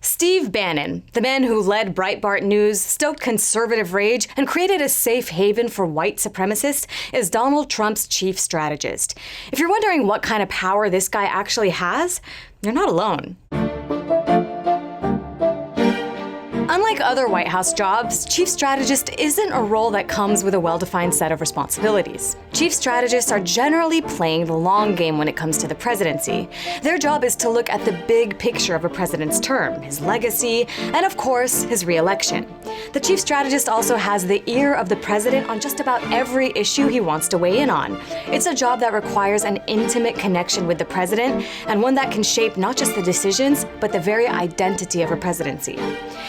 Steve Bannon, the man who led Breitbart News, stoked conservative rage, and created a safe haven for white supremacists, is Donald Trump's chief strategist. If you're wondering what kind of power this guy actually has, you're not alone. Unlike other White House jobs, chief strategist isn't a role that comes with a well-defined set of responsibilities. Chief strategists are generally playing the long game when it comes to the presidency. Their job is to look at the big picture of a president's term, his legacy, and of course, his re-election. The chief strategist also has the ear of the president on just about every issue he wants to weigh in on. It's a job that requires an intimate connection with the president, and one that can shape not just the decisions, but the very identity of a presidency.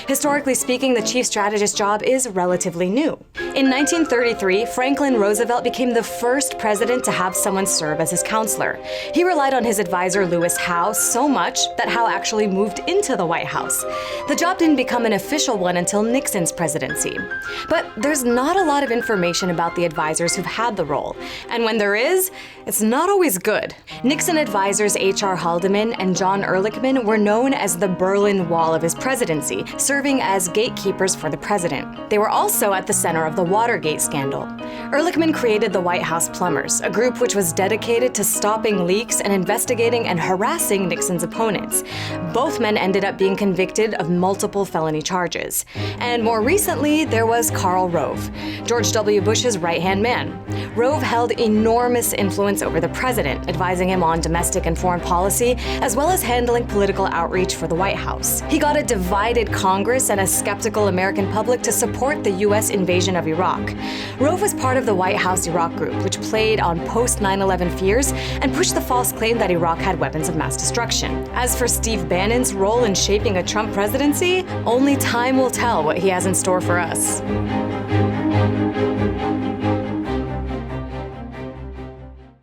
Historically speaking, the chief strategist job is relatively new. In 1933, Franklin Roosevelt became the first president to have someone serve as his counselor. He relied on his advisor Lewis Howe so much that Howe actually moved into the White House. The job didn't become an official one until Nixon's presidency. But there's not a lot of information about the advisors who've had the role. And when there is, it's not always good. Nixon advisors H.R. Haldeman and John Ehrlichman were known as the Berlin Wall of his presidency, serving as gatekeepers for the president. They were also at the center of the Watergate scandal. Ehrlichman created the White House Plumbers, a group which was dedicated to stopping leaks and investigating and harassing Nixon's opponents. Both men ended up being convicted of multiple felony charges. And more recently, there was Karl Rove, George W. Bush's right-hand man. Rove held enormous influence over the president, advising him on domestic and foreign policy, as well as handling political outreach for the White House. He got a divided Congress and a skeptical American public to support the U.S. invasion of Iraq. Rove was part of the White House Iraq Group, which played on post-9/11 fears and pushed the false claim that Iraq had weapons of mass destruction. As for Steve Bannon's role in shaping a Trump presidency, only time will tell what he has in store for us.